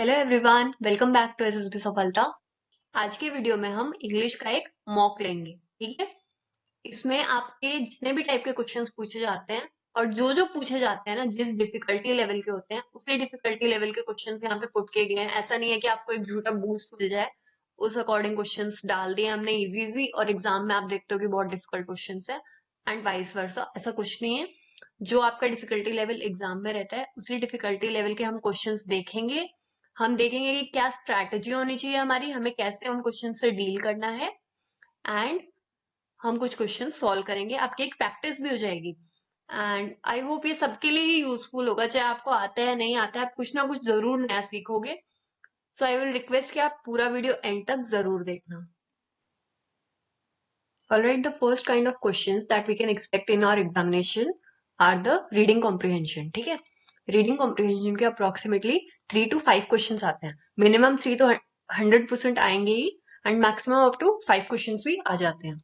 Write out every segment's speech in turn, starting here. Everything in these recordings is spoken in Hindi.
Hello everyone, welcome back to SSB Safalta. आज के वीडियो में हम इंग्लिश का एक मॉक लेंगे। ठीक है। इसमें आपके जितने भी टाइप के क्वेश्चंस पूछे जाते हैं और जो जो पूछे जाते हैं ना, जिस डिफिकल्टी लेवल के होते हैं उसी डिफिकल्टी लेवल के क्वेश्चंस यहाँ पे पुट किए गए हैं। ऐसा नहीं है कि आपको एक झूठा बूस्ट मिल जाए, उस अकॉर्डिंग क्वेश्चंस डाल दिए हमने इजी इजी और एग्जाम में आप देखते हो कि बहुत डिफिकल्ट क्वेश्चंस है एंड वाइस वर्सा। ऐसा कुछ नहीं है। जो आपका डिफिकल्टी लेवल एग्जाम में रहता है उसी डिफिकल्टी लेवल के हम क्वेश्चंस देखेंगे। हम देखेंगे कि क्या स्ट्रैटेजी होनी चाहिए हमारी, हमें कैसे उन क्वेश्चन से डील करना है एंड हम कुछ क्वेश्चन सॉल्व करेंगे। आपकी एक प्रैक्टिस भी हो जाएगी एंड आई होप ये सबके लिए ही यूजफुल होगा, चाहे आपको आता है या नहीं आता है, आप कुछ ना कुछ जरूर नया सीखोगे। सो आई विल रिक्वेस्ट कि आप पूरा वीडियो एंड तक जरूर देखना। Alright, the first kind of questions that we can expect in our examination are the reading comprehension. ठीक है। रीडिंग कॉम्प्रिहेंशन के अप्रोक्सीमेटली 3 to 5 क्वेश्चन आते हैं। मिनिमम 3 तो 100% आएंगे ही and maximum up to 5 question भी आ जाते हैं।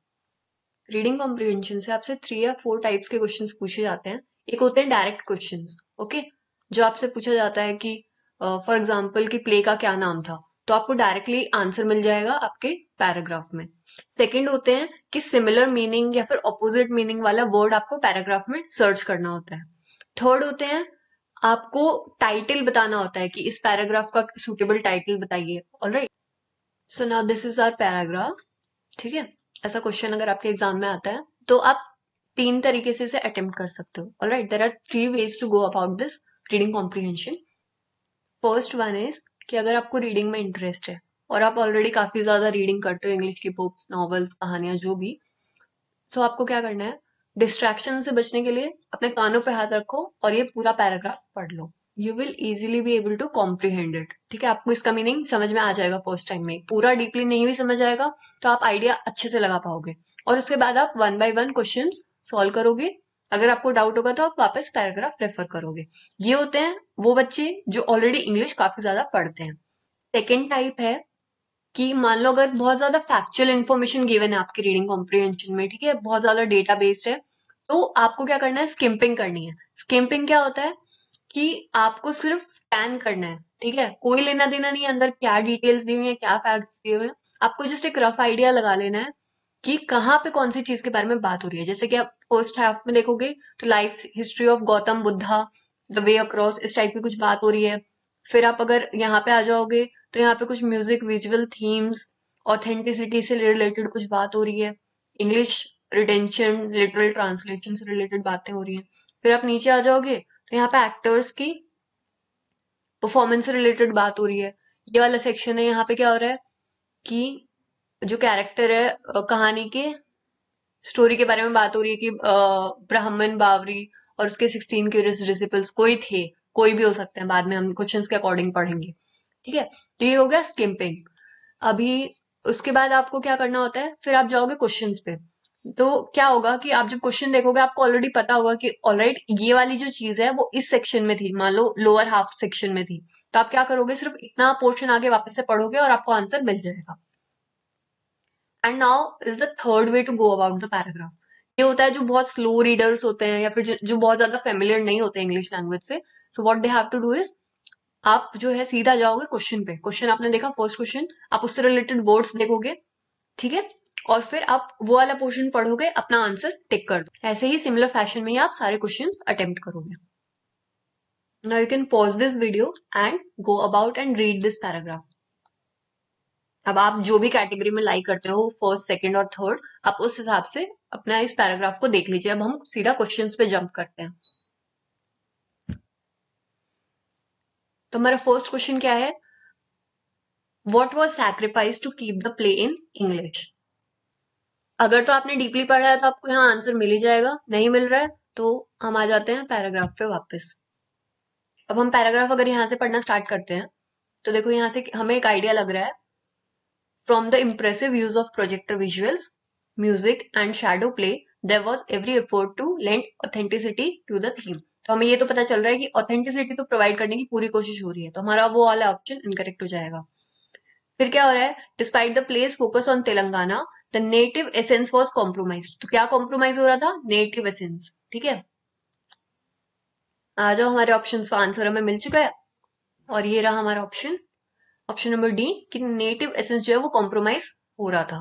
रीडिंग कॉम्प्रिहेंशन से आपसे 3 या 4 टाइप्स के क्वेश्चंस पूछे जाते हैं। एक होते हैं डायरेक्ट क्वेश्चंस, ओके, जो आपसे पूछा जाता है कि फॉर एग्जांपल कि प्ले का क्या नाम था, तो आपको डायरेक्टली आंसर मिल जाएगा आपके पैराग्राफ में। सेकंड होते हैं कि सिमिलर मीनिंग या फिर ऑपोजिट मीनिंग वाला वर्ड आपको पैराग्राफ में सर्च करना होता है। थर्ड होते हैं आपको टाइटल बताना होता है कि इस पैराग्राफ का सुटेबल टाइटल बताइए। Alright, so now this is our paragraph. ठीक है। ऐसा क्वेश्चन अगर आपके एग्जाम में आता है तो आप 3 तरीके से इसे अटेम्प्ट कर सकते हो। Alright, there are 3 ways to go about this reading comprehension. First one is कि अगर आपको रीडिंग में इंटरेस्ट है और आप ऑलरेडी काफी ज्यादा रीडिंग करते हो, इंग्लिश की बुक्स, नॉवेल्स, कहानियां, जो भी, सो आपको क्या करना है, डिस्ट्रैक्शन से बचने के लिए अपने कानों पे हाथ रखो और ये पूरा पैराग्राफ पढ़ लो। You will easily be able to comprehend it. ठीक है। आपको इसका मीनिंग समझ में आ जाएगा फर्स्ट टाइम में। पूरा डीपली नहीं भी समझ आएगा तो आप आइडिया अच्छे से लगा पाओगे और उसके बाद आप 1 by 1 क्वेश्चन सॉल्व करोगे। अगर आपको डाउट होगा तो आप वापस पैराग्राफ रेफर करोगे। ये होते हैं वो बच्चे जो ऑलरेडी इंग्लिश काफी ज्यादा पढ़ते हैं। सेकेंड टाइप है कि मान लो अगर बहुत ज्यादा फैक्चुअल इन्फॉर्मेशन गिवन है आपकी रीडिंग कॉम्प्रिहेंशन में, ठीक है, बहुत ज्यादा डेटा बेस्ड है, तो आपको क्या करना है, स्किम्पिंग करनी है। स्किम्पिंग क्या होता है कि आपको सिर्फ स्कैन करना है। ठीक है। कोई लेना देना नहीं है अंदर क्या डिटेल्स दी हुई है, क्या फैक्ट्स दिए हुए हैं। आपको जस्ट एक रफ आइडिया लगा लेना है कि कहाँ पे कौन सी चीज के बारे में बात हो रही है। जैसे कि आप फर्स्ट हाफ में देखोगे तो life history of Gautam Buddha, the way across, इस टाइप की कुछ बात हो रही है। फिर आप अगर यहाँ पे आ जाओगे तो यहाँ पे कुछ म्यूजिक, विजुअल थीम्स, ऑथेंटिसिटी से रिलेटेड कुछ बात हो रही है। इंग्लिश रिटेंशन, लिटरल ट्रांसलेशन से रिलेटेड बातें हो रही हैं। फिर आप नीचे आ जाओगे तो यहाँ पे एक्टर्स की परफॉर्मेंस से रिलेटेड बात हो रही है। ये वाला सेक्शन है, यहाँ पे क्या हो रहा है कि जो कैरेक्टर है कहानी के, स्टोरी के बारे में बात हो रही है कि ब्राह्मण बावरी और उसके 16 क्यूरियस डिसिपल्स कोई थे, कोई भी हो सकते हैं, बाद में हम क्वेश्चंस के अकॉर्डिंग पढ़ेंगे। ठीक है। तो ये हो गया स्किम्पिंग। अभी उसके बाद आपको क्या करना होता है, फिर आप जाओगे क्वेश्चंस पे। तो क्या होगा कि आप जब क्वेश्चन देखोगे आपको ऑलरेडी पता होगा कि ऑलराइट ये वाली जो चीज है वो इस सेक्शन में थी, मान लो लोअर हाफ सेक्शन में थी, तो आप क्या करोगे, सिर्फ इतना पोर्शन आगे वापस से पढ़ोगे और आपको आंसर मिल जाएगा। And now is the third way to go about the paragraph. ये होता है जो बहुत स्लो रीडर्स होते हैं या फिर जो बहुत ज्यादा फेमिलियर नहीं होते इंग्लिश लैंग्वेज से। So what they have to do is, आप जो है सीधा जाओगे क्वेश्चन पे। क्वेश्चन आपने देखा फर्स्ट क्वेश्चन, आप उससे रिलेटेड वर्ड्स देखोगे। ठीक है। और फिर आप वो वाला पोर्शन पढ़ोगे, अपना आंसर टिक कर दो। ऐसे ही सिमिलर फैशन में ही आप सारे क्वेश्चन अटेम्प्ट करोगे। Now you can pause this video and go about and read this paragraph. अब आप जो भी कैटेगरी में लाइक करते हो, फर्स्ट, सेकंड और थर्ड, आप उस हिसाब से अपना इस पैराग्राफ को देख लीजिए। अब हम सीधा क्वेश्चंस पे जंप करते हैं। तो हमारा फर्स्ट क्वेश्चन क्या है, what was sacrifice to keep the play in English. अगर तो आपने डीपली पढ़ा है तो आपको यहाँ आंसर मिल ही जाएगा, नहीं मिल रहा है तो हम आ जाते हैं पैराग्राफ पे वापस। अब हम पैराग्राफ अगर यहाँ से पढ़ना स्टार्ट करते हैं तो देखो यहाँ से हमें एक आइडिया लग रहा है। From the impressive use of projector visuals, music and shadow play, there was every effort to lend authenticity to the theme. तो हमें ये तो पता चल रहा है कि ऑथेंटिसिटी तो प्रोवाइड करने की पूरी कोशिश हो रही है, तो हमारा वो वाला ऑप्शन इनकरेक्ट हो जाएगा। फिर क्या हो रहा है, despite the place focus on Telangana, the native essence was compromise. तो क्या कॉम्प्रोमाइज हो रहा था, नेटिव एसेंस। ठीक है। आ जाओ, हमारे ऑप्शंस का आंसर हमें मिल चुका है और ये रहा हमारा ऑप्शन ऑप्शन नंबर डी कि नेटिव एसेंस जो है वो कॉम्प्रोमाइज हो रहा था।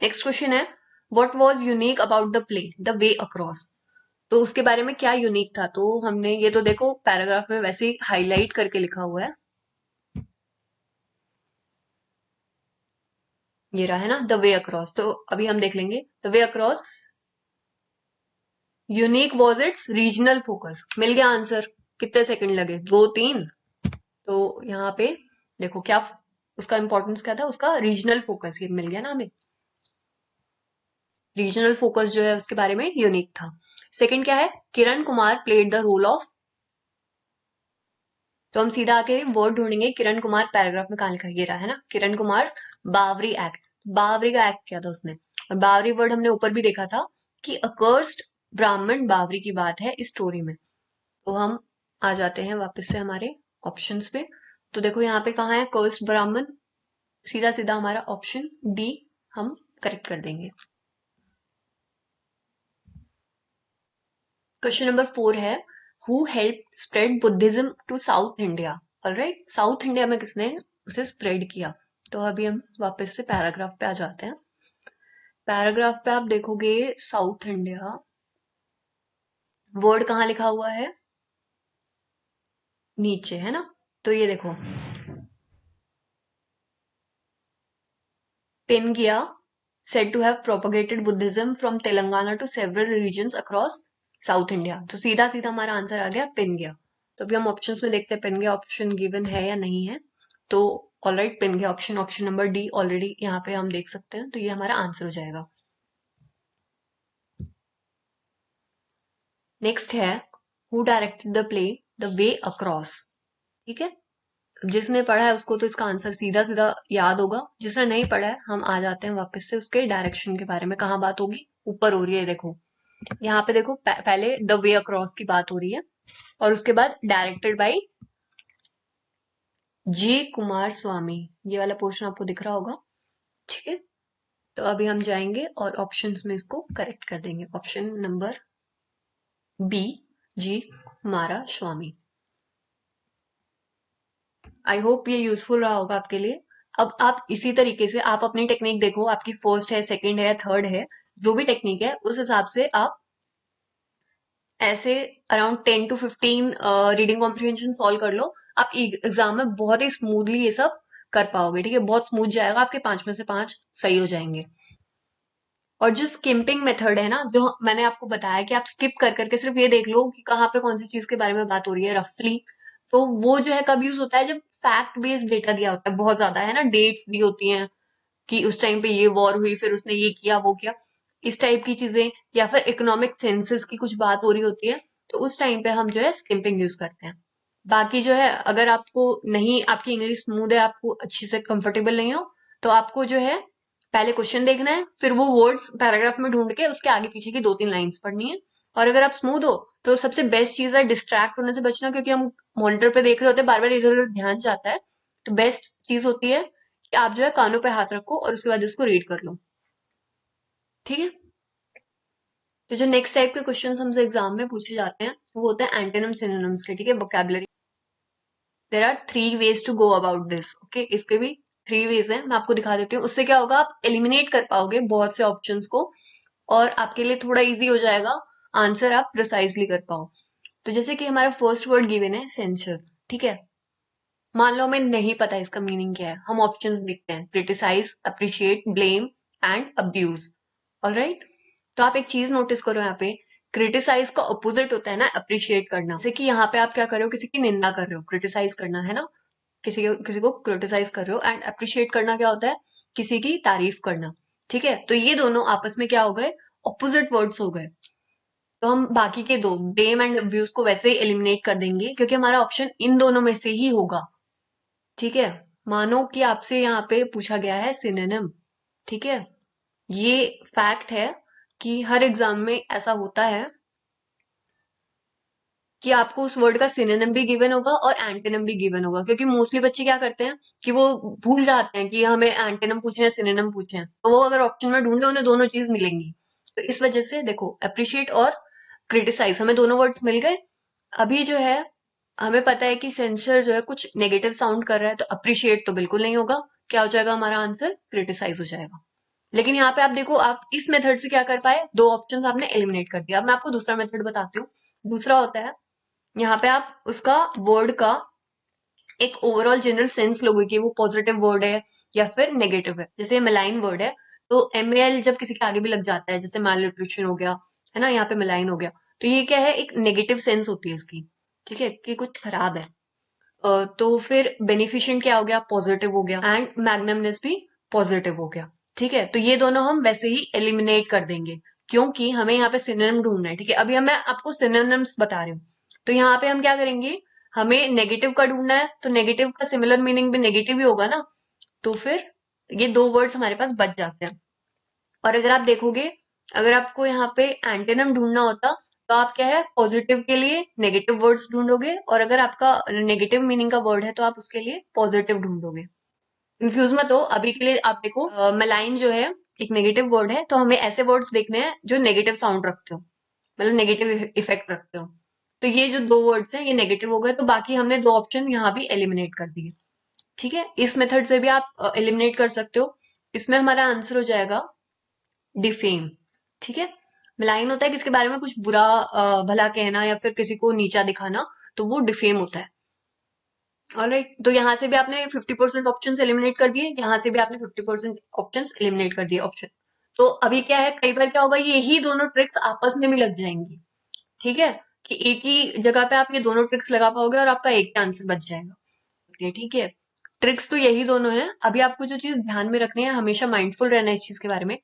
नेक्स्ट क्वेश्चन है what was unique about the play the way across. तो उसके बारे में क्या यूनिक था, तो हमने ये तो देखो पैराग्राफ में वैसे ही हाईलाइट करके लिखा हुआ है, ये रहा है ना द वे अक्रॉस। तो अभी हम देख लेंगे the way across unique was its regional focus. मिल गया आंसर, कितने सेकंड लगे, 2 3। तो यहाँ पे देखो क्या उसका इंपॉर्टेंस क्या था, उसका रीजनल फोकस, ये मिल गया ना हमें, रीजनल फोकस जो है उसके बारे में यूनिक था। सेकंड क्या है, Kiran Kumar played the role of. तो हम सीधा आके वर्ड ढूंढेंगे किरण कुमार पैराग्राफ में कहाँ लिखा है, ये रहा है ना किरण कुमार बावरी एक्ट। बावरी का एक्ट किया था उसने, और बावरी वर्ड हमने ऊपर भी देखा था कि अकर्स्ड ब्राह्मण बावरी की बात है इस स्टोरी में। तो हम आ जाते हैं वापस से हमारे ऑप्शंस पे। तो देखो यहाँ पे कहाँ है कर्स्ड ब्राह्मण, सीधा सीधा हमारा ऑप्शन डी हम करेक्ट कर देंगे। क्वेश्चन नंबर 4 है who help spread Buddhism to South India. Alright, South India में किसने उसे स्प्रेड किया। तो अभी हम वापस से पैराग्राफ पे आ जाते हैं। पैराग्राफ पे आप देखोगे साउथ इंडिया वर्ड कहाँ लिखा हुआ है, नीचे है ना। तो ये देखो पिनगिया said to have propagated Buddhism from Telangana to several regions across South India। तो सीधा सीधा हमारा आंसर आ गया पिनगिया। तो अभी हम ऑप्शंस में देखते हैं पिनगिया ऑप्शन गिवन है या नहीं है। तो ऑलराइट पिनगिया option, option number D already यहाँ पे हम देख सकते हैं, तो ये हमारा आंसर हो जाएगा। नेक्स्ट है who directed the play the way across. ठीक है, जिसने पढ़ा है उसको तो इसका आंसर सीधा सीधा याद होगा, जिसने नहीं पढ़ा है हम आ जाते हैं वापस से उसके डायरेक्शन के बारे में। कहाँ बात होगी, ऊपर हो रही है देखो, यहाँ पे देखो पहले द वे अक्रॉस की बात हो रही है और उसके बाद डायरेक्टेड बाय जी कुमार स्वामी, ये वाला पोर्शन आपको दिख रहा होगा। ठीक है, तो अभी हम जाएंगे और ऑप्शंस में इसको करेक्ट कर देंगे। Option number B G Kumara Swami. I hope ये यूजफुल रहा होगा आपके लिए। अब आप इसी तरीके से आप अपनी टेक्निक देखो, आपकी फर्स्ट है, सेकंड है, थर्ड है, जो भी टेक्निक है उस हिसाब से आप ऐसे around 10 to 15 reading comprehension solve कर लो। आप एग्जाम में बहुत ही स्मूथली ये सब कर पाओगे। ठीक है, बहुत स्मूथ जाएगा, आपके 5 में से 5 सही हो जाएंगे। और जो स्किपिंग मेथड है ना, जो मैंने आपको बताया कि आप स्किप कर करके सिर्फ ये देख लो कि कहाँ पे कौन सी चीज के बारे में बात हो रही है रफली, तो वो जो है कब यूज होता है, जब फैक्ट बेस्ड डेटा दिया होता है बहुत ज्यादा, है ना, डेट्स दी होती हैं कि उस टाइम पे ये वॉर हुई, फिर उसने ये किया वो किया, इस टाइप की चीजें, या फिर इकोनॉमिक सेंसस की कुछ बात हो रही होती है, तो उस टाइम पे हम जो है स्किपिंग यूज करते हैं। बाकी जो है अगर आपको नहीं, आपकी इंग्लिश स्मूथ है, आपको अच्छी से कंफर्टेबल नहीं हो, तो आपको जो है पहले क्वेश्चन देखना है, फिर वो वर्ड्स पैराग्राफ में ढूंढ के उसके आगे पीछे की 2 3 लाइंस पढ़नी है। और अगर आप स्मूथ हो तो सबसे बेस्ट चीज है डिस्ट्रैक्ट होने से बचना, क्योंकि हम मॉनिटर पे देख रहे होते हैं, बार बार इधर उधर ध्यान जाता है। तो बेस्ट चीज होती है कि आप जो है कानों पे हाथ रखो और उसके बाद इसको रीड कर लो। ठीक है, तो जो नेक्स्ट टाइप के क्वेश्चन हमसे एग्जाम में पूछे जाते हैं वो होते हैं एंटोनिम सिनोनिम्स के। ठीक है, vocabulary. There are 3 ways to go about this. Okay, इसके भी 3 ways हैं, मैं आपको दिखा देती हूँ। उससे क्या होगा, आप एलिमिनेट कर पाओगे बहुत से ऑप्शंस को और आपके लिए थोड़ा इजी हो जाएगा, आंसर आप प्रिसाइजली कर पाओ। तो जैसे कि हमारा फर्स्ट वर्ड गिवन है सेंसर। ठीक है, मान लो हमें नहीं पता इसका मीनिंग क्या है, हम ऑप्शंस देखते हैं criticise, appreciate, blame and abuse. Alright, तो आप एक चीज नोटिस करो, यहाँ पे क्रिटिसाइज का ऑपोजिट होता है ना अप्रिशिएट करना। जैसे कि यहाँ पे आप क्या कर रहे हो, किसी की निंदा कर रहे हो, क्रिटिसाइज करना है ना, किसी को क्रिटिसाइज कर रहे हो। एंड अप्रिशिएट करना क्या होता है, किसी की तारीफ करना। ठीक है, तो ये दोनों आपस में क्या हो गए, ऑपोजिट वर्ड्स हो गए। तो हम बाकी के दो ब्लेम एंड अब्यूज को वैसे ही एलिमिनेट कर देंगे, क्योंकि हमारा ऑप्शन इन दोनों में से ही होगा। ठीक है, मानो कि आपसे यहाँ पे पूछा गया है सिनोनिम। ठीक है, ये फैक्ट है कि हर एग्जाम में ऐसा होता है कि आपको उस वर्ड का सिनोनिम भी गिवन होगा और एंटोनिम भी गिवन होगा, क्योंकि मोस्टली बच्चे क्या करते हैं कि वो भूल जाते हैं कि हमें एंटोनिम पूछे हैं सिनोनिम पूछे हैं, तो वो अगर ऑप्शन में ढूंढे उन्हें दोनों चीज मिलेंगी। तो इस वजह से देखो अप्रिशिएट और क्रिटिसाइज हमें दोनों वर्ड्स मिल गए। अभी जो है हमें पता है कि सेंसर जो है कुछ नेगेटिव साउंड कर रहा है, तो अप्रिशिएट तो बिल्कुल नहीं होगा। क्या हो जाएगा हमारा आंसर? क्रिटिसाइज हो जाएगा। लेकिन यहाँ पे आप देखो, आप इस मेथड से क्या कर पाए, दो ऑप्शन आपने एलिमिनेट कर दिया। अब मैं आपको दूसरा मेथड बताती हूँ। दूसरा होता है, यहाँ पे आप उसका वर्ड का एक ओवरऑल जनरल सेंस लोगे कि वो पॉजिटिव वर्ड है या फिर नेगेटिव है। जैसे मेलाइन वर्ड है, तो एमएल जब किसी के आगे भी लग जाता है, जैसे माल न्यूट्रिशन हो गया, है ना, यहाँ पे मेलाइन हो गया, तो ये क्या है, एक नेगेटिव सेंस होती है इसकी, ठीक है, कि कुछ खराब है। तो फिर बेनिफिशिएंट क्या हो गया? पॉजिटिव हो गया। एंड मैग्नमनेस भी पॉजिटिव हो गया। ठीक है, तो ये दोनों हम वैसे ही एलिमिनेट कर देंगे, क्योंकि हमें यहाँ पे सिनोनिम ढूंढना है। ठीक है, अभी मैं आपको सिनोनिम्स बता रही हूँ। तो यहाँ पे हम क्या करेंगे, हमें नेगेटिव का ढूंढना है, तो नेगेटिव का सिमिलर मीनिंग भी नेगेटिव ही होगा ना। तो फिर ये दो वर्ड्स हमारे पास बच जाते हैं। और अगर आप देखोगे, अगर आपको यहाँ पे एंटेनम ढूंढना होता, तो आप क्या है, पॉजिटिव के लिए नेगेटिव वर्ड्स ढूंढोगे, और अगर आपका नेगेटिव मीनिंग का वर्ड है तो आप उसके लिए पॉजिटिव ढूंढोगे। कंफ्यूज मत हो, अभी के लिए आप देखो, मेलाइन जो है एक नेगेटिव वर्ड है, तो हमें ऐसे वर्ड्स देखने हैं जो नेगेटिव साउंड रखते हो, मतलब नेगेटिव इफेक्ट रखते हो। तो ये जो दो वर्ड्स हैं ये नेगेटिव हो गए, तो बाकी हमने दो ऑप्शन यहाँ भी एलिमिनेट कर दिए। ठीक है, इस मेथड से भी आप एलिमिनेट कर सकते हो। इसमें हमारा आंसर हो जाएगा डिफेम। ठीक है, मलाइन होता है किसके बारे में कुछ बुरा भला कहना या फिर किसी को नीचा दिखाना, तो वो डिफेम होता है। ऑलराइट, तो यहाँ से भी आपने 50% ऑप्शंस एलिमिनेट कर दिए, यहाँ से भी आपने 50% ऑप्शंस एलिमिनेट कर दिए ऑप्शन। तो अभी क्या है, कई बार क्या होगा, यही दोनों ट्रिक्स आपस में भी लग जाएंगी। ठीक है, कि एक ही जगह पे आप ये दोनों ट्रिक्स लगा पाओगे और आपका एक आंसर बच जाएगा। ओके, ठीक है, ट्रिक्स तो यही दोनों हैं। अभी आपको जो चीज ध्यान में रखनी है, हमेशा माइंडफुल रहना है इस चीज के बारे में।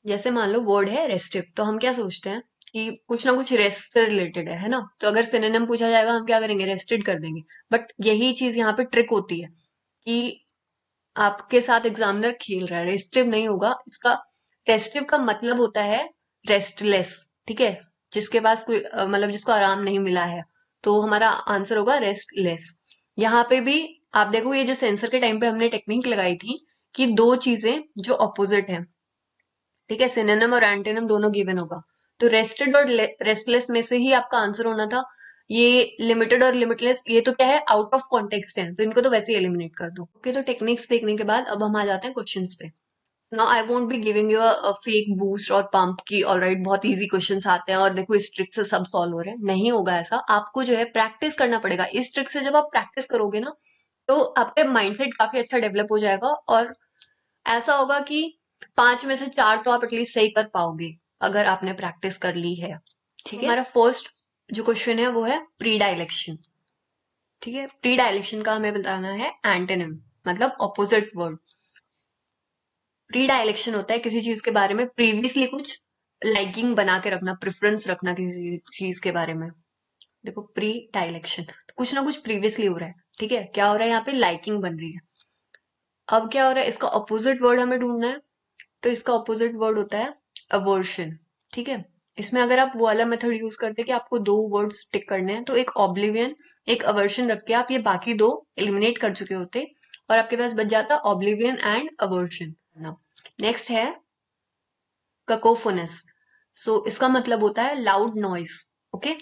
जैसे मान लो वर्ड है रेस्टिव, तो हम क्या सोचते हैं कि कुछ ना कुछ रेस्ट से रिलेटेड है ना, तो अगर सिनोनिम पूछा जाएगा हम क्या करेंगे, रेस्टेड कर देंगे। बट यही चीज यहाँ पे ट्रिक होती है कि आपके साथ एग्जामिनर खेल रहा है, रेस्टिव नहीं होगा इसका। रेस्टिव का मतलब होता है रेस्टलेस। ठीक है, जिसके पास कोई मतलब जिसको आराम नहीं मिला है, तो हमारा आंसर होगा रेस्टलेस। यहाँ पे भी आप देखो, ये जो सेंसर के टाइम पे हमने टेक्निक लगाई थी कि दो चीजें जो अपोजिट है, ठीक है, सिनोनिम और एंटोनिम दोनों गिवन होगा, तो रेस्टेड और रेस्टलेस में से ही आपका आंसर होना था। ये लिमिटेड और लिमिटलेस, ये तो क्या है, आउट ऑफ कॉन्टेक्स्ट है, तो इनको तो वैसे ही एलिमिनेट कर दो। ओके, तो टेक्निक्स देखने के बाद अब हम आ जाते हैं क्वेश्चंस पे। Now I won't be giving you a fake boost और पंप की ऑलराइट बहुत इजी क्वेश्चंस आते हैं और देखो इस ट्रिक से सब सॉल्व हो रहे हैं, नहीं होगा ऐसा। आपको जो है प्रैक्टिस करना पड़ेगा इस ट्रिक से। जब आप प्रैक्टिस करोगे ना, तो आपके माइंडसेट काफी अच्छा डेवलप हो जाएगा, और ऐसा होगा कि 5 में से 4 तो आप एटलीस्ट सही कर पाओगे अगर आपने प्रैक्टिस कर ली है। ठीक है, हमारा फर्स्ट जो क्वेश्चन है वो है प्री डायलेक्शन। ठीक है, प्री डायलेक्शन का हमें बताना है एंटोनिम, मतलब ऑपोजिट वर्ड। प्री डायलेक्शन होता है किसी चीज के बारे में प्रीवियसली कुछ लाइकिंग बना के रखना, प्रेफरेंस रखना किसी चीज के बारे में। देखो प्री डायलेक्शन, कुछ ना कुछ प्रीवियसली हो रहा है। ठीक है, क्या हो रहा है यहाँ पे, लाइकिंग बन रही है। अब क्या हो रहा है, इसका ऑपोजिट वर्ड हमें ढूंढना है, तो इसका ऑपोजिट वर्ड होता है अवर्शन। ठीक है, इसमें अगर आप वो वाला मेथड यूज करते कि आपको दो वर्ड्स टिक करने हैं, तो एक ऑब्लिवियन एक अवर्शन रख के आप ये बाकी दो एलिमिनेट कर चुके होते, और आपके पास बच जाता ऑब्लिवियन एंड अवर्शन। नेक्स्ट है ककोफोनस। सो इसका मतलब होता है लाउड नॉइज। ओके,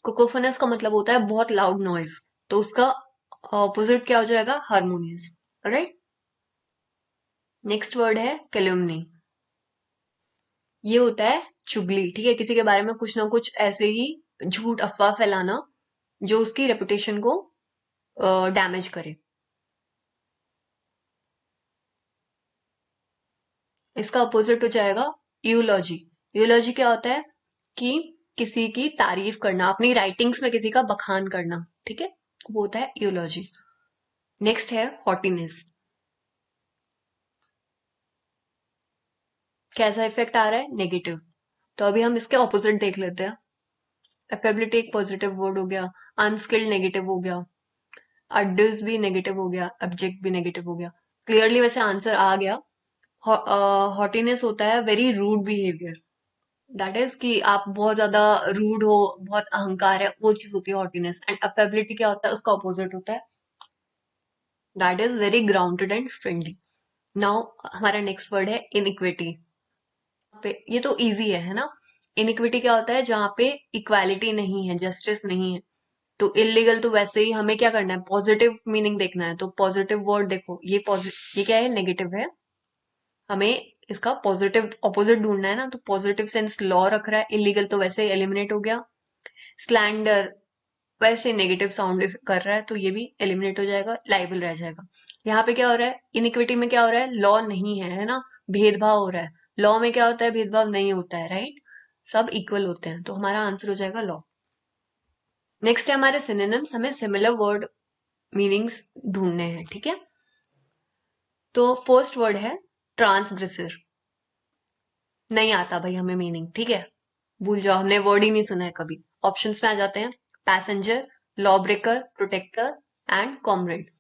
कोकोफोनस का मतलब होता है बहुत लाउड नॉइज, तो उसका ऑपोजिट क्या हो जाएगा, हारमोनियस। राइट, नेक्स्ट वर्ड है कैल्यूमनी। ये होता है चुगली। ठीक है, किसी के बारे में कुछ ना कुछ ऐसे ही झूठ अफवाह फैलाना जो उसकी रेपुटेशन को डैमेज करे। इसका अपोजिट हो जाएगा यूलॉजी। यूलॉजी क्या होता है कि किसी की तारीफ करना, अपनी राइटिंग्स में किसी का बखान करना। ठीक है, वो होता है यूलॉजी। नेक्स्ट है हॉटीनेस। कैसा इफेक्ट आ रहा है, नेगेटिव। तो अभी हम इसके ऑपोजिट देख लेते हैं। एफेबिलिटी एक पॉजिटिव वर्ड हो गया, अनस्किल्ड नेगेटिव हो गया, अडल्ट भी नेगेटिव हो गया, ऑब्जेक्ट भी नेगेटिव हो गया। क्लियरली वैसे आंसर आ गया। हॉटीनेस होता है very rude behaviour. That is कि आप बहुत ज्यादा रूड हो, बहुत अहंकार है, वो चीज होती है हॉटीनेस। एंड अफेबिलिटी क्या होता है, उसका ऑपोजिट होता है, that is very grounded and friendly. Now हमारा नेक्स्ट वर्ड है इनइक्विटी। ये तो इजी है ना। इनइक्विटी क्या होता है, जहां पे इक्वालिटी नहीं है, जस्टिस नहीं है, तो इलीगल तो वैसे ही हमें क्या करना है, पॉजिटिव मीनिंग देखना है। तो पॉजिटिव वर्ड देखो, ये क्या है, नेगेटिव है, हमें इसका पॉजिटिव ऑपोजिट ढूंढना है ना। तो पॉजिटिव सेंस लॉ रख रहा है, इलीगल तो वैसे ही एलिमिनेट हो गया। स्लैंडर वैसे नेगेटिव साउंड कर रहा है, तो ये भी एलिमिनेट हो जाएगा, लाइबल रह जाएगा। यहाँ पे क्या हो रहा है, इनइक्विटी में क्या हो रहा है, लॉ नहीं है ना, भेदभाव हो रहा है। लॉ में क्या होता है, भेदभाव नहीं होता है, राइट, सब इक्वल होते हैं। तो हमारा आंसर हो जाएगा लॉ। नेक्स्ट है हमारे सिनोनिम्स, हमें सिमिलर वर्ड मीनिंग्स ढूंढने हैं, ठीक है। तो फर्स्ट वर्ड है ट्रांसग्रेसर, नहीं आता भाई हमें मीनिंग, ठीक है, भूल जाओ, हमने वर्ड ही नहीं सुना है कभी। ऑप्शंस में आ जाते हैं, passenger, law breaker, protector and comrade.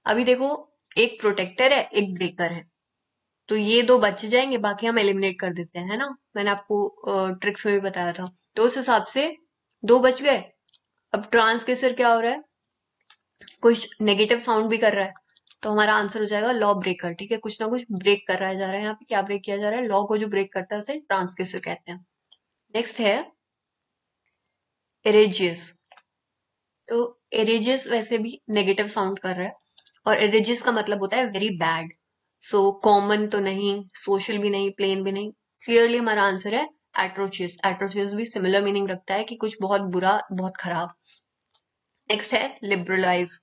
अभी देखो, एक प्रोटेक्टर है, एक ब्रेकर है, तो ये दो बच जाएंगे, बाकी हम एलिमिनेट कर देते हैं, है ना, मैंने आपको ट्रिक्स में भी बताया था। तो उस हिसाब से दो बच गए। अब ट्रांसग्रेसर क्या हो रहा है, कुछ नेगेटिव साउंड भी कर रहा है, तो हमारा आंसर हो जाएगा लॉ ब्रेकर, ठीक है, कुछ ना कुछ ब्रेक कर रहा जा रहा है। यहाँ पे क्या ब्रेक किया जा रहा है, लॉ को जो ब्रेक करता है उसे ट्रांसग्रेसर कहते हैं। नेक्स्ट है एरेजियस। तो एरेजियस वैसे भी नेगेटिव साउंड कर रहा है, और एरेजियस का मतलब होता है वेरी बैड। सो कॉमन तो नहीं, सोशल भी नहीं, प्लेन भी नहीं, क्लियरली हमारा आंसर है एट्रोचियस। एट्रोचियस भी सिमिलर मीनिंग रखता है कि कुछ बहुत बुरा, बहुत खराब। नेक्स्ट है लिबरलाइज,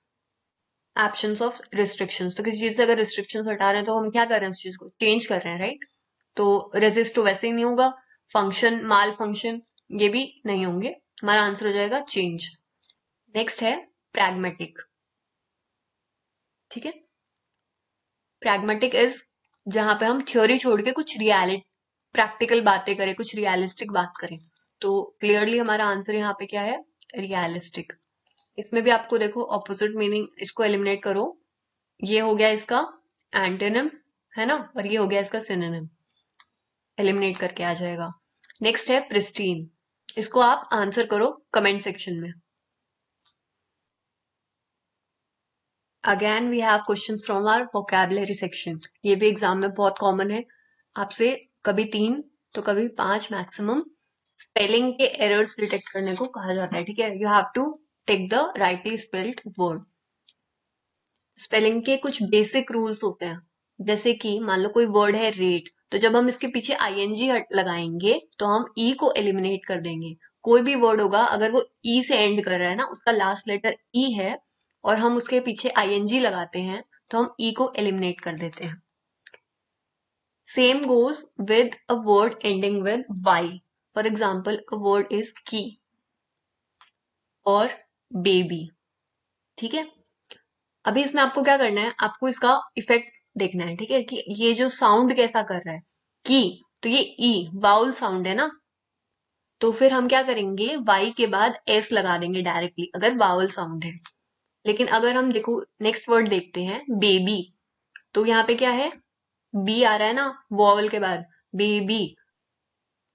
एब्सेंस ऑफ रिस्ट्रिक्शंस। तो किसी चीज से अगर रिस्ट्रिक्शंस हटा रहे हैं तो हम क्या कर रहे हैं, उस चीज को चेंज कर रहे हैं, राइट। तो रेजिस्ट तो वैसे ही नहीं होगा, फंक्शन, माल फंक्शन, ये भी नहीं होंगे, हमारा आंसर हो जाएगा चेंज। नेक्स्ट है प्रैग्मेटिक, ठीक है। प्रैग्मेटिक इज जहां पे हम थ्योरी छोड़ के कुछ रियलिटी, प्रैक्टिकल बातें करें, कुछ रियलिस्टिक बात करें। तो क्लियरली हमारा आंसर यहाँ पे क्या है, रियलिस्टिक। इसमें भी आपको देखो ऑपोजिट मीनिंग, इसको एलिमिनेट करो, ये हो गया इसका एंटोनिम, है ना, और ये हो गया इसका सिनोनिम, एलिमिनेट करके आ जाएगा। नेक्स्ट है प्रिस्टीन, इसको आप आंसर करो कमेंट सेक्शन में। Again we have questions from our vocabulary section, ये भी एग्जाम में बहुत कॉमन है, आपसे कभी 3 तो कभी 5 मैक्सिमम स्पेलिंग के एरर्स डिटेक्ट करने को कहा जाता है, ठीक है। You have to take the rightly spelled word. Spelling के कुछ बेसिक रूल्स होते हैं, जैसे कि मान लो कोई वर्ड है रेट, तो जब हम इसके पीछे आईएनजी लगाएंगे तो हम ई को एलिमिनेट कर देंगे। कोई भी वर्ड होगा अगर वो ई से एंड कर रहा है ना, उसका लास्ट लेटर ई है, और हम उसके पीछे आईएनजी लगाते हैं, तो हम ई को एलिमिनेट कर देते हैं। Same goes with a word ending with Y. For example, a word is key और बेबी, ठीक है। अभी इसमें आपको क्या करना है, आपको इसका इफेक्ट देखना है, ठीक है, कि ये जो साउंड कैसा कर रहा है, की, तो ये ई बाउल साउंड है ना, तो फिर हम क्या करेंगे, वाई के बाद एस लगा देंगे डायरेक्टली अगर वावल साउंड है। लेकिन अगर हम देखो नेक्स्ट वर्ड देखते हैं बेबी, तो यहाँ पे क्या है, बी आ रहा है ना वॉवल के बाद, बेबी,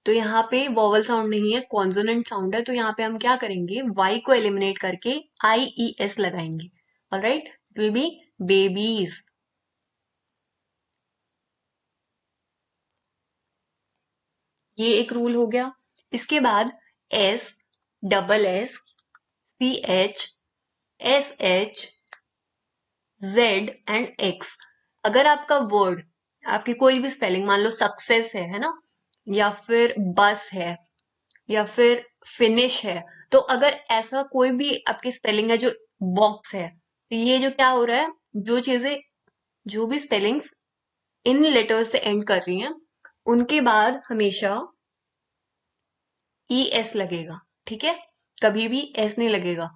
तो यहाँ पे वॉवल साउंड नहीं है, कॉन्सोनेंट साउंड है। तो यहाँ पे हम क्या करेंगे, वाई को एलिमिनेट करके आई ई एस लगाएंगे, alright, it will be babies. ये एक रूल हो गया। इसके बाद S, double S, C H, S H, Z and X, अगर आपका वर्ड, आपकी कोई भी स्पेलिंग, मान लो सक्सेस है ना, या फिर बस है, या फिर फिनिश है, तो अगर ऐसा कोई भी आपकी स्पेलिंग है जो बॉक्स है, तो ये जो क्या हो रहा है, जो चीजें, जो भी स्पेलिंग्स इन लेटर्स से एंड कर रही हैं, उनके बाद हमेशा ई एस लगेगा, ठीक है, कभी भी एस नहीं लगेगा।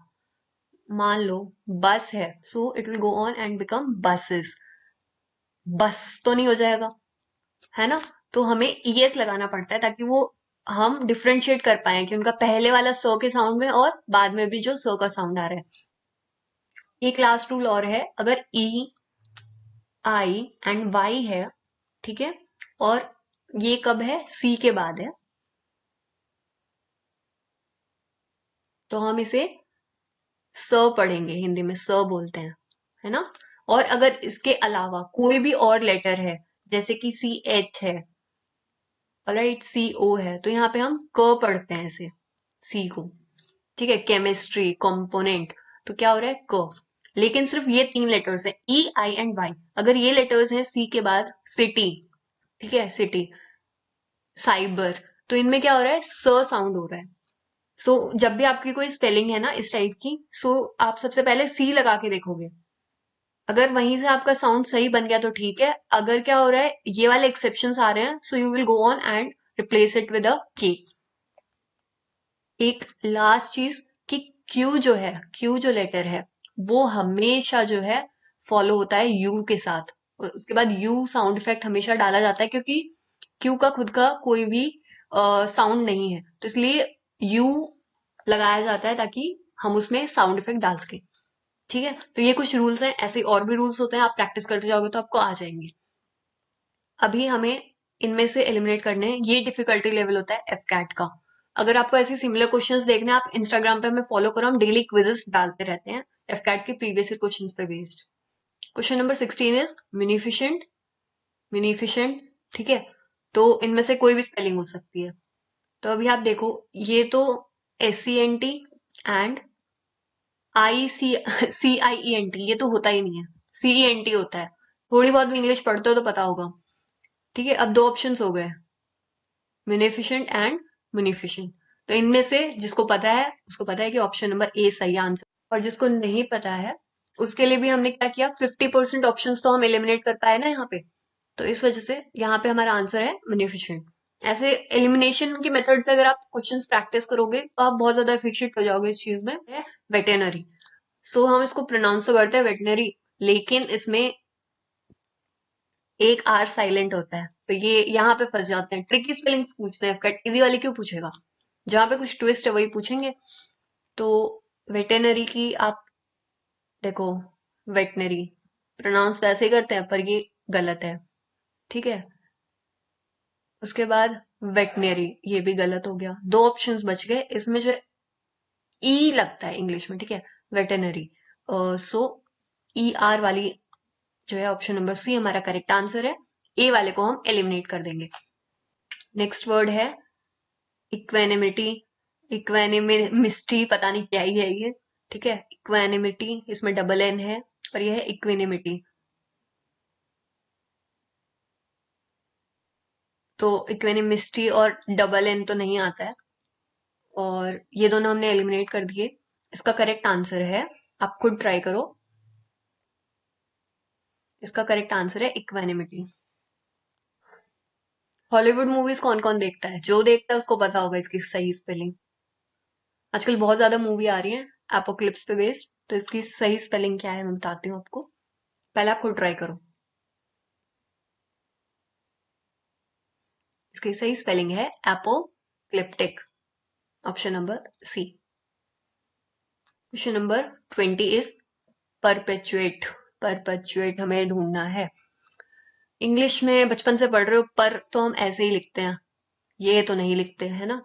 मान लो बस है, so it will go on and become buses, बस तो नहीं हो जाएगा, है ना, तो हमें ई एस लगाना पड़ता है ताकि वो हम डिफ्रेंशिएट कर पाए कि उनका पहले वाला स के साउंड में और बाद में भी जो स का साउंड आ रहा है। एक लास्ट रूल और है, अगर ई, आई एंड वाई है, ठीक है, और ये कब है, सी के बाद है, तो हम इसे स पढ़ेंगे, हिंदी में स बोलते हैं, है ना। और अगर इसके अलावा कोई भी और लेटर है, जैसे कि सी एच है, राइट, सी ओ है, तो यहाँ पे हम क पढ़ते हैं इसे, सी को। ठीक है, केमिस्ट्री, कंपोनेंट, तो क्या हो रहा है क। लेकिन सिर्फ ये 3 लेटर्स है, ई, आई एंड वाई। अगर ये लेटर्स हैं सी के बाद, सिटी, ठीक है, सिटी, साइबर, तो इनमें क्या हो रहा है, स साउंड हो रहा है। सो जब भी आपकी कोई स्पेलिंग है ना इस टाइप की, सो आप सबसे पहले सी लगा के देखोगे। अगर वहीं से आपका साउंड सही बन गया तो ठीक है, अगर क्या हो रहा है ये वाले एक्सेप्शंस आ रहे हैं, so you will go on and replace it with a के। एक लास्ट चीज कि क्यू जो है, क्यू जो लेटर है, वो हमेशा जो है फॉलो होता है यू के साथ। और उसके बाद यू साउंड इफेक्ट हमेशा डाला जाता है, क्योंकि क्यू का खुद का कोई भी साउंड नहीं है, तो इसलिए यू लगाया जाता है ताकि हम उसमें साउंड इफेक्ट डाल सके। ठीक है, तो ये कुछ रूल्स हैं, ऐसे और भी रूल्स होते हैं, आप प्रैक्टिस करते जाओगे तो आपको आ जाएंगे। अभी हमें इनमें से एलिमिनेट करने हैं। ये डिफिकल्टी लेवल होता है एफ कैट का। अगर आपको ऐसे सिमिलर क्वेश्चंस देखने हैं, आप इंस्टाग्राम पे हमें फॉलो करो, हम डेली क्विजेस डालते रहते हैं एफ कैट के प्रीवियस क्वेश्चंस पे बेस्ड। क्वेश्चन नंबर 16 इज मिनीफिशेंट, मिनीफिशेंट, ठीक है, तो इनमें से कोई भी स्पेलिंग हो सकती है। तो अभी आप देखो, ये तो SCNT एंड CIENT, ये तो होता ही नहीं है, CENT होता है। थोड़ी बहुत भी इंग्लिश पढ़ते हो तो पता होगा। ठीक है, अब 2 ऑप्शंस हो गए, मिनिफिशेंट एंड मुनिफिशेंट। तो इनमें से जिसको पता है उसको पता है कि ऑप्शन नंबर ए सही आंसर, और जिसको नहीं पता है उसके लिए भी हमने क्या किया, 50% ऑप्शन तो हम एलिमिनेट कर पाए ना यहाँ पे, तो इस वजह से यहाँ पे हमारा आंसर है मुनिफिशेंट। ऐसे एलिमिनेशन की मेथड से अगर आप क्वेश्चंस प्रैक्टिस करोगे तो आप बहुत ज्यादा एफिशिएंट हो जाओगे इस चीज में। वेटेनरी, सो हम इसको प्रोनाउंस तो करते हैं वेटनरी, लेकिन इसमें एक आर साइलेंट होता है, तो ये यहाँ पे फंस जाते हैं। ट्रिकी स्पेलिंग्स पूछते हैं, कट इजी वाली क्यों पूछेगा, जहां पे कुछ ट्विस्ट है वही पूछेंगे। तो वेटेनरी की आप देखो, वेटनरी प्रोनाउंस तो ऐसे ही करते हैं पर ये गलत है, ठीक है। उसके बाद वेटनरी, ये भी गलत हो गया। 2 ऑप्शंस बच गए इसमें, जो ई लगता है इंग्लिश में, ठीक है, वेटनरी। सो ई आर वाली जो है ऑप्शन नंबर सी हमारा करेक्ट आंसर है। ए वाले को हम एलिमिनेट कर देंगे। नेक्स्ट वर्ड है इक्वेनिमिटी, इक्वेनिमिस्टी, पता नहीं क्या ही है ये, ठीक है, इक्वेनिमिटी, इसमें डबल एन है, और ये है इक्वेनिमिटी। तो इक्वेनिमिस्टी और डबल एन तो नहीं आता है, और ये दोनों हमने एलिमिनेट कर दिए। इसका करेक्ट आंसर है, आप खुद ट्राई करो, इसका करेक्ट आंसर है इक्वेनिमिटी। हॉलीवुड मूवीज कौन कौन देखता है, जो देखता है उसको पता होगा इसकी सही स्पेलिंग। आजकल बहुत ज्यादा मूवी आ रही है एपोक्लिप्स पे बेस्ड, तो इसकी सही स्पेलिंग क्या है मैं बताती हूँ आपको, पहले आप खुद ट्राई करो। इसकी सही स्पेलिंग है apocalyptic, option number C. Question number 20 is perpetuate, perpetuate हमें ढूंढना है। इंग्लिश में बचपन से पढ़ रहे हो, पर तो हम ऐसे ही लिखते हैं, ये तो नहीं लिखते है ना।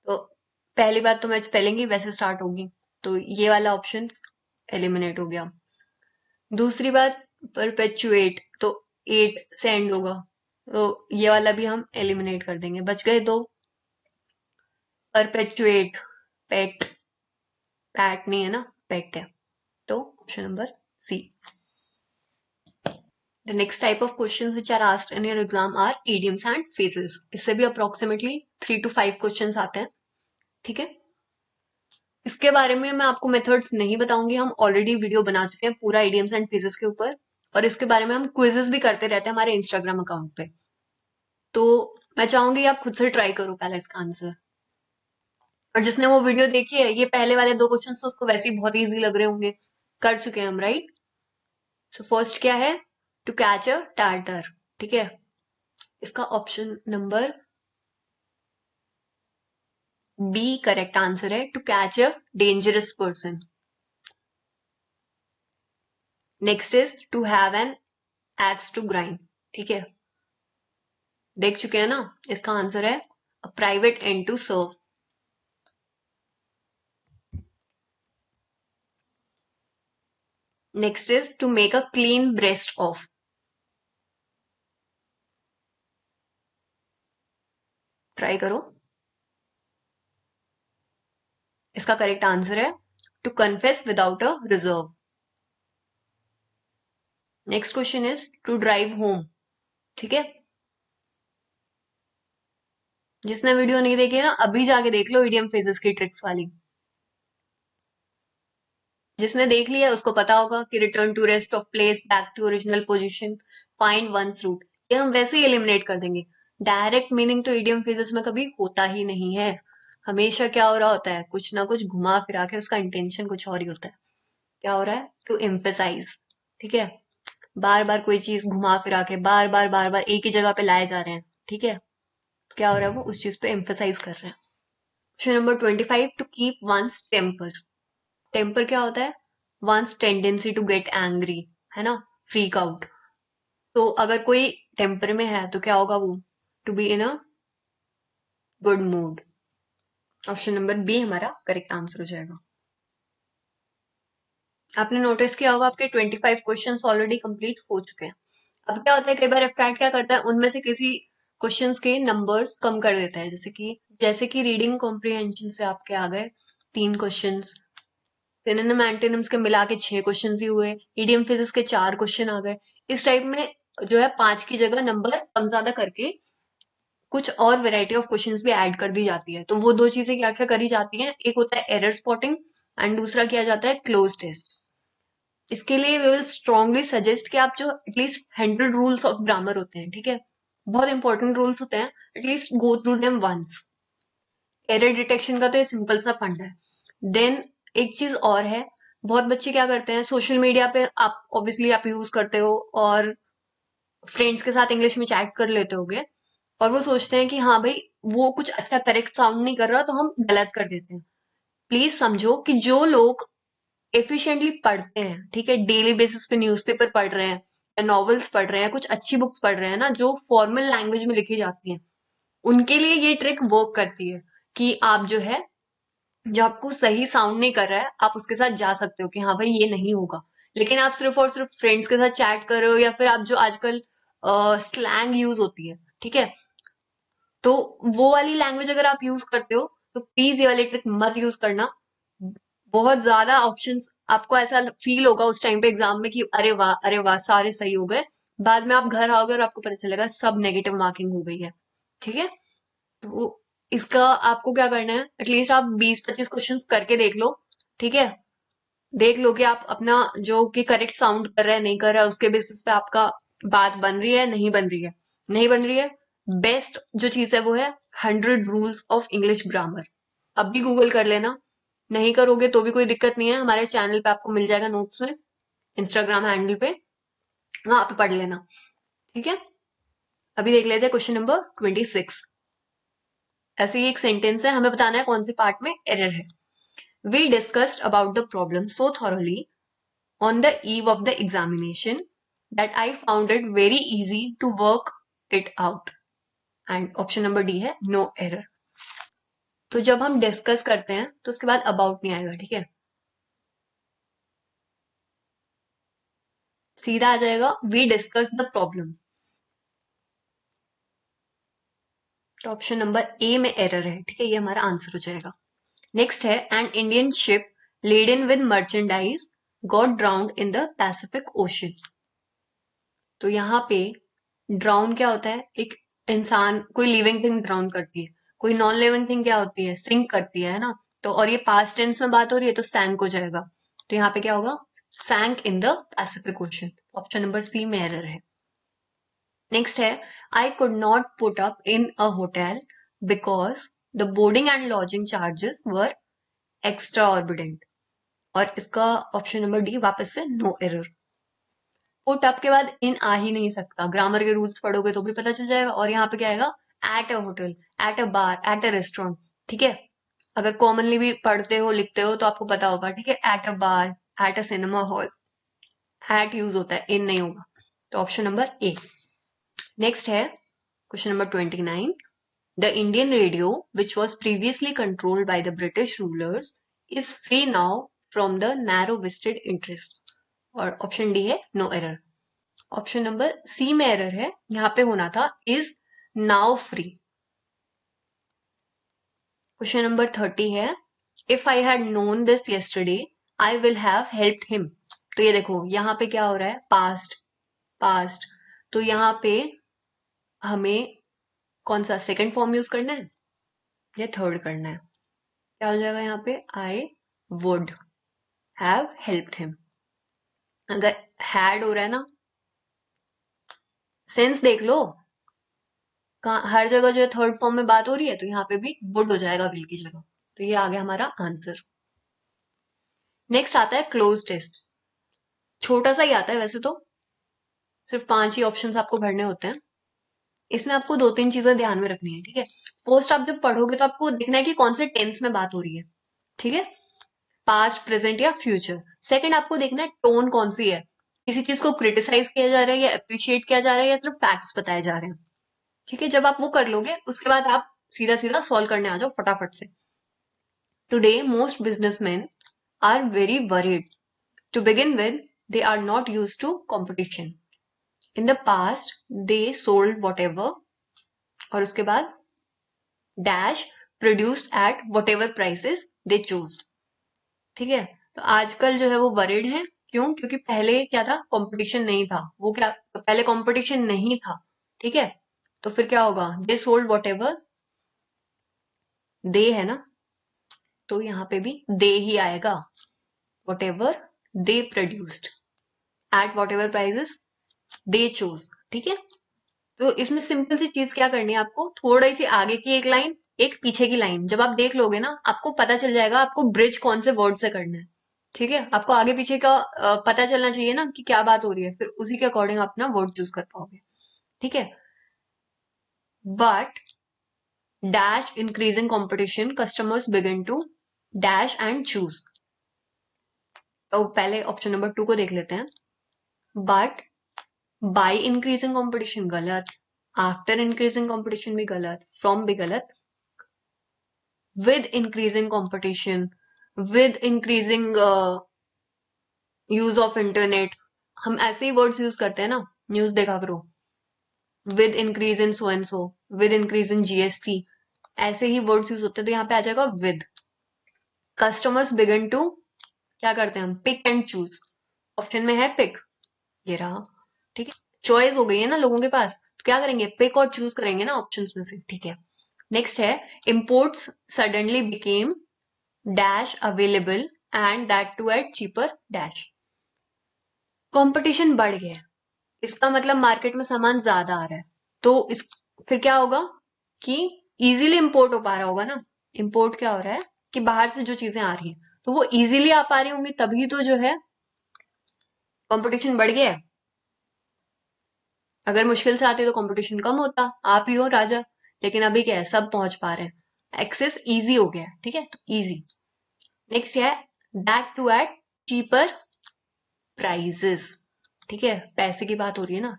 तो पहली बात तो मैं स्पेलिंग ही वैसे स्टार्ट होगी, तो ये वाला ऑप्शन एलिमिनेट हो गया। दूसरी बात, परपेचुएट तो 8 से एंड होगा, तो ये वाला भी हम एलिमिनेट कर देंगे। बच गए 2, परपेचुएट, पेट, पैट नहीं है ना, पेट है, तो option number C. The next type of questions which are asked in your exam are idioms and phrases. इससे भी approximately 3 to 5 questions आते हैं, ठीक है। इसके बारे में मैं आपको मेथड्स नहीं बताऊंगी, हम ऑलरेडी वीडियो बना चुके हैं पूरा idioms and phrases के ऊपर, और इसके बारे में हम क्विजेस भी करते रहते हैं हमारे इंस्टाग्राम अकाउंट पे। तो मैं चाहूंगी आप खुद से ट्राई करो पहले इसका आंसर। और जिसने वो वीडियो देखी है, ये पहले वाले 2 क्वेश्चंस तो उसको वैसे ही बहुत इजी लग रहे होंगे, कर चुके हैं हम, राइट। सो फर्स्ट क्या है, टू कैच अ टार्टर, ठीक है, इसका option number B correct answer है, to catch a dangerous person. Next is to have an axe to grind, ठीक है, देख चुके हैं ना, इसका आंसर है a private end to serve. Next is to make a clean breast of, try करो। इसका करेक्ट आंसर है to confess without a reserve. Next question is to drive home. ठीक है, जिसने वीडियो नहीं देखी है ना अभी जाके देख लो इडियम फ्रेजेस की ट्रिक्स वाली। जिसने देख लिया उसको पता होगा कि return to rest of place, back to original position, find one's root, ये हम वैसे ही एलिमिनेट कर देंगे। डायरेक्ट मीनिंग तो इडियम फ्रेजेस में कभी होता ही नहीं है। हमेशा क्या हो रहा होता है, कुछ ना कुछ घुमा फिरा के उसका इंटेंशन कुछ और ही होता है। क्या हो रहा है, टू एम्फेसाइज। ठीक है, बार बार कोई चीज घुमा फिरा के बार बार एक ही जगह पे लाए जा रहे हैं। ठीक है, क्या हो रहा है, वो उस चीज पे एम्फेसाइज कर रहे हैं। Question number 25, to keep one's temper. Temper क्या होता है, one's tendency to get angry, है ना, फ्रीक आउट। तो अगर कोई टेम्पर में है तो क्या होगा वो, to be in a good mood. Option number B हमारा करेक्ट आंसर हो जाएगा। आपने नोटिस किया होगा आपके 25 क्वेश्चंस ऑलरेडी कंप्लीट हो चुके हैं। अब क्या होता है, कई बार एफकैट क्या करता है, उनमें से किसी क्वेश्चंस के नंबर्स कम कर देता है। जैसे कि रीडिंग कॉम्प्रिहेंशन से आपके आ गए 3 क्वेश्चंस, सिनोनिम एंटोनिम्स के मिला के 6 क्वेश्चन ही हुए, इडियम फिजिक्स के 4 क्वेश्चन आ गए। इस टाइप में जो है 5 की जगह नंबर कम ज्यादा करके कुछ और वेराइटी ऑफ क्वेश्चंस भी ऐड कर दी जाती है। तो वो 2 चीजें क्या क्या करी जाती हैं, एक होता है एरर स्पॉटिंग एंड दूसरा किया जाता है क्लोज टेस्ट। इसके लिए वी विल स्ट्रांगली सजेस्ट कि आप जो एटलीस्ट 100 रूल्स ऑफ ग्रामर होते हैं, ठीक है, बहुत इंपॉर्टेंट रूल्स होते हैं, at least go through them once. Error detection का तो ये सिंपल सा फंडा है। देन एक चीज और है, बहुत बच्चे क्या करते हैं, सोशल मीडिया पे आप ऑब्वियसली आप यूज करते हो और फ्रेंड्स के साथ इंग्लिश में चैट कर लेते होगे, और वो सोचते हैं कि हाँ भाई वो कुछ अच्छा करेक्ट साउंड नहीं कर रहा तो हम गलत कर देते हैं। प्लीज समझो कि जो लोग एफिशिएंटली पढ़ते हैं, ठीक है, डेली बेसिस पे न्यूज़पेपर पढ़ रहे हैं या नॉवेल्स पढ़ रहे हैं, कुछ अच्छी बुक्स पढ़ रहे हैं ना जो फॉर्मल लैंग्वेज में लिखी जाती हैं, उनके लिए ये ट्रिक वर्क करती है कि आप जो है, जो आपको सही साउंड नहीं कर रहा है आप उसके साथ जा सकते हो कि हाँ भाई ये नहीं होगा। लेकिन आप सिर्फ और सिर्फ फ्रेंड्स के साथ चैट कर रहे हो या फिर आप जो आजकल स्लैंग यूज होती है, ठीक है, तो वो वाली लैंग्वेज अगर आप यूज करते हो तो प्लीज ये वाली ट्रिक मत यूज करना। बहुत ज्यादा ऑप्शंस आपको ऐसा फील होगा उस टाइम पे एग्जाम में कि अरे वाह सारे सही हो गए, बाद में आप घर आओगे और आपको पता चलेगा सब नेगेटिव मार्किंग हो गई है। ठीक है, तो इसका आपको क्या करना है, एटलीस्ट आप 20-25 क्वेश्चंस करके देख लो। ठीक है, देख लो कि आप अपना जो कि करेक्ट साउंड कर रहा है नहीं कर रहा है, उसके बेसिस पे आपका बात बन रही है नहीं बन रही है। नहीं बन रही है, बेस्ट जो चीज है वो है 100 रूल्स ऑफ इंग्लिश ग्रामर। अब भी गूगल कर लेना, नहीं करोगे तो भी कोई दिक्कत नहीं है, हमारे चैनल पे आपको मिल जाएगा नोट्स में, इंस्टाग्राम हैंडल पे, वहां पे पढ़ लेना। ठीक है, अभी देख लेते हैं क्वेश्चन नंबर 26। ऐसे ही एक सेंटेंस है, हमें बताना है कौन से पार्ट में एरर है। We discussed about the problem so thoroughly on the eve of the examination that I found it very easy to work it out. And option number D है no error. तो जब हम डिस्कस करते हैं तो उसके बाद अबाउट नहीं आएगा, ठीक है, सीधा आ जाएगा वी डिस्कस द प्रॉब्लम। तो ऑप्शन नंबर ए में एरर है, ठीक है, ये हमारा आंसर हो जाएगा। नेक्स्ट है an Indian ship laden with merchandise got drowned in the Pacific Ocean. तो यहाँ पे ड्राउन क्या होता है, एक इंसान, कोई लिविंग थिंग ड्राउन करती है, कोई नॉन लिविंग थिंग क्या होती है, सिंक करती है ना। तो और ये पास्ट टेंस में बात हो रही है तो सैंक हो जाएगा। तो यहाँ पे क्या होगा, sank in the Pacific Ocean. Option number C में एरर है। नेक्स्ट है I could not put up in a hotel because the boarding and lodging charges were exorbitant. और इसका ऑप्शन नंबर डी वापस से नो एरर। पुट अप के बाद इन आ ही नहीं सकता, ग्रामर के रूल्स पढ़ोगे तो भी पता चल जाएगा। और यहाँ पे क्या आएगा, at a hotel, eight a bar, at a restaurant. ठीक है, अगर कॉमनली भी पढ़ते हो लिखते हो तो आपको पता होगा, ठीक है, at a bar, at a cinema hall, at use होता है, इन नहीं होगा। तो ऑप्शन नंबर ए। नेक्स्ट है question number 29। The Indian radio which was previously controlled by the British rulers is free now from the narrow vested interest. और ऑप्शन डी है no error. Option number C में एरर है, यहां पे होना था is now free. Question number 30 है if I had known this yesterday I will have helped him. तो ये देखो यहाँ पे क्या हो रहा है, पास्ट पास्ट। तो यहाँ पे हमें कौन सा सेकंड फॉर्म यूज करना है या थर्ड करना है? क्या हो जाएगा यहाँ पे, I would have helped him. अगर हैड हो रहा है ना, सेंस देख लो, हर जगह जो है थर्ड फॉर्म में बात हो रही है, तो यहाँ पे भी वुड हो जाएगा विल की जगह। तो ये आ गया हमारा आंसर। नेक्स्ट आता है क्लोज टेस्ट। छोटा सा ही आता है वैसे तो, सिर्फ 5 ही ऑप्शंस आपको भरने होते हैं। इसमें आपको 2-3 चीजें ध्यान में रखनी है, ठीक है। पोस्ट आप जब पढ़ोगे तो आपको देखना है कि कौन से टेंस में बात हो रही है, ठीक है, पास्ट, प्रेजेंट या फ्यूचर। सेकंड आपको देखना है टोन कौन सी है, किसी चीज को क्रिटिसाइज किया जा रहा है या अप्रिशिएट किया जा रहा है या सिर्फ फैक्ट्स बताए जा रहे हैं, ठीक है। जब आप वो कर लोगे उसके बाद आप सीधा सीधा सॉल्व करने आ जाओ फटाफट से। Today most businessman are very worried. To begin with, they are not used to competition. In the past, they sold whatever, और उसके बाद dash produced at whatever prices they chose. ठीक है, तो आजकल जो है वो वरीड है। क्यों? क्योंकि पहले क्या था, कंपटीशन नहीं था। वो क्या, पहले कंपटीशन नहीं था, ठीक है। तो फिर क्या होगा, they sold whatever, they है ना, तो यहाँ पे भी दे ही आएगा। Whatever they produced at whatever prices they chose, ठीक है। तो इसमें सिंपल सी चीज क्या करनी है आपको, थोड़ी सी आगे की एक लाइन, एक पीछे की लाइन, जब आप देख लोगे ना आपको पता चल जाएगा आपको ब्रिज कौन से वर्ड से करना है, ठीक है। आपको आगे पीछे का पता चलना चाहिए ना कि क्या बात हो रही है, फिर उसी के अकॉर्डिंग आप अपना वर्ड चूज कर पाओगे, ठीक है। But dash increasing competition customers begin to dash and choose. तो पहले ऑप्शन नंबर 2 को देख लेते हैं। बट बाय इंक्रीजिंग कॉम्पिटिशन गलत, आफ्टर इंक्रीजिंग कॉम्पिटिशन भी गलत, फ्रॉम भी गलत, with increasing competition, with increasing use of internet, हम ऐसे ही वर्ड्स यूज करते हैं ना, न्यूज देखा करो, with increase in so and so, with increase in GST, ऐसे ही वर्ड्स यूज होते हैं। तो यहाँ पे आ जाएगा विद। कस्टमर्स बिगिन टू, क्या करते हैं हम, पिक एंड चूज। ऑप्शन में है पिक, ये रहा, ठीक है। चॉइस हो गई है ना लोगों के पास, तो क्या करेंगे, पिक और चूज करेंगे ना ऑप्शंस में से, ठीक है। नेक्स्ट है imports suddenly became dash available and that too at cheaper dash. Competition बढ़ गया है, इसका मतलब मार्केट में सामान ज्यादा आ रहा है, तो इस फिर क्या होगा कि इजीली इंपोर्ट हो पा रहा होगा ना। इंपोर्ट क्या हो रहा है कि बाहर से जो चीजें आ रही हैं तो वो इजीली आ पा रही होंगी, तभी तो जो है कंपटीशन बढ़ गया है। अगर मुश्किल से आती तो कंपटीशन कम होता, आप ही हो राजा। लेकिन अभी क्या है, सब पहुंच पा रहे हैं, एक्सेस इजी हो गया है, ठीक है, तो इजी। नेक्स्ट है that too at cheaper prices, ठीक है, पैसे की बात हो रही है ना,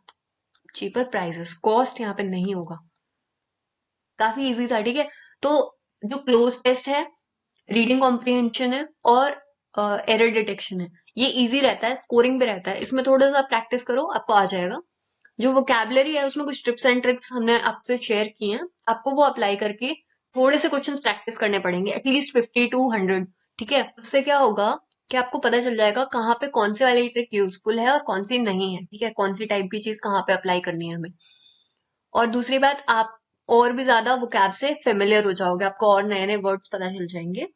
चीपर प्राइजेस, कॉस्ट यहाँ पे नहीं होगा। काफी इजी था, ठीक है। तो जो क्लोज टेस्ट है, रीडिंग कॉम्प्रिहेंशन है और एरर डिटेक्शन है, ये इजी रहता है, स्कोरिंग भी रहता है। इसमें थोड़ा सा प्रैक्टिस करो, आपको आ जाएगा। जो वोकैबुलरी है उसमें कुछ टिप्स एंड ट्रिक्स हमने आपसे शेयर की हैं, आपको वो अप्लाई करके थोड़े से क्वेश्चंस प्रैक्टिस करने पड़ेंगे, एटलीस्ट 50 to 100, ठीक है। उससे क्या होगा कि आपको पता चल जाएगा कहाँ पे कौन से वाली ट्रिक यूजफुल है और कौन सी नहीं है, ठीक है, कौन सी टाइप की चीज कहाँ पे अप्लाई करनी है हमें। और दूसरी बात, आप और भी ज्यादा वोकैब से फेमिलियर हो जाओगे, आपको और नए नए वर्ड्स पता चल जाएंगे।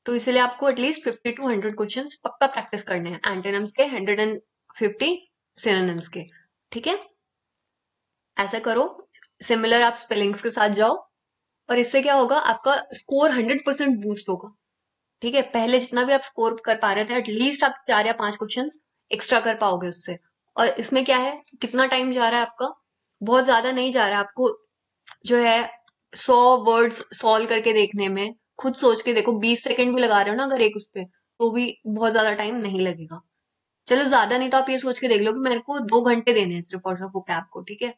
तो इसलिए आपको एटलीस्ट 50 to 100 क्वेश्चन पक्का प्रैक्टिस करने हैं, एंटोनिम्स के, 150 सिनोनिम्स के, ठीक है। ऐसा करो, सिमिलर आप स्पेलिंग्स के साथ जाओ, और इससे क्या होगा, आपका स्कोर 100% बूस्ट होगा, ठीक है। पहले जितना भी आप स्कोर कर पा रहे थे, एटलीस्ट आप 4 या 5 क्वेश्चन एक्स्ट्रा कर पाओगे उससे। और इसमें क्या है, कितना टाइम जा रहा है आपका, बहुत ज्यादा नहीं जा रहा है आपको, जो है 100 वर्ड्स सॉल्व करके देखने में, खुद सोच के देखो, 20 सेकंड भी लगा रहे हो ना अगर एक उस पे, तो भी बहुत ज्यादा टाइम नहीं लगेगा। चलो ज्यादा नहीं तो आप ये सोच के देख लो कि मेरे को 2 घंटे देने हैं सिर्फ और सिर्फ वो कैब को, ठीक है।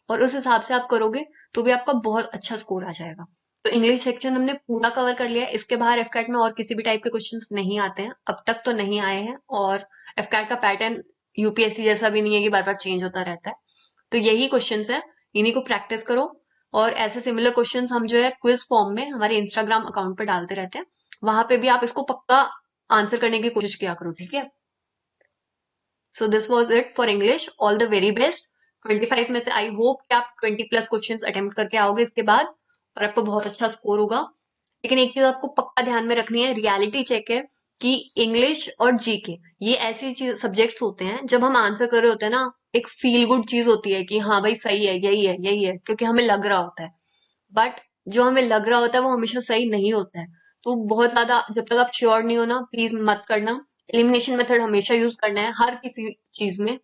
और उस हिसाब से आप करोगे तो भी आपका बहुत अच्छा स्कोर आ जाएगा। तो इंग्लिश सेक्शन हमने पूरा कवर कर लिया है, इसके बाहर एफकैट में और किसी भी टाइप के क्वेश्चंस नहीं आते हैं, अब तक तो नहीं आए हैं। और एफकैट का पैटर्न यूपीएससी जैसा भी नहीं है कि बार बार चेंज होता रहता है। तो यही क्वेश्चंस है, इन्हीं को प्रैक्टिस करो। और ऐसे सिमिलर क्वेश्चंस हम जो है क्विज फॉर्म में हमारे इंस्टाग्राम अकाउंट पर डालते रहते हैं, वहां पे भी आप इसको पक्का आंसर करने की कोशिश किया करो, ठीक है। So this was it for English. All the very best. 25 में से आई होप कि आप 20+ क्वेश्चन अटेम्प्ट करके आओगे इसके बाद, और आपको बहुत अच्छा स्कोर होगा। लेकिन एक चीज आपको पक्का ध्यान में रखनी है, रियलिटी चेक है कि इंग्लिश और जीके ये ऐसी चीज सब्जेक्ट्स होते हैं, जब हम आंसर कर रहे होते हैं ना, एक फील गुड चीज होती है कि हाँ भाई सही है, यही है, यही है, क्योंकि हमें लग रहा होता है। बट जो हमें लग रहा होता है वो हमेशा सही नहीं होता है। तो बहुत ज्यादा जब तक आप श्योर नहीं हो ना, प्लीज मत करना। एलिमिनेशन मेथड हमेशा यूज करना है हर किसी चीज में,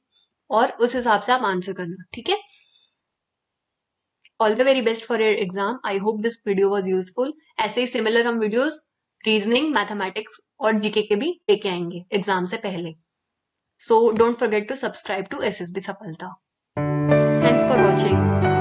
और उस हिसाब से आप आंसर करना, ठीक है। All the very best for your exam. I hope this video was useful. ऐसे ही सिमिलर हम वीडियोस रीजनिंग, मैथमेटिक्स और जीके के भी लेके आएंगे एग्जाम से पहले। So don't forget to subscribe to SSB Safalta. Thanks for watching.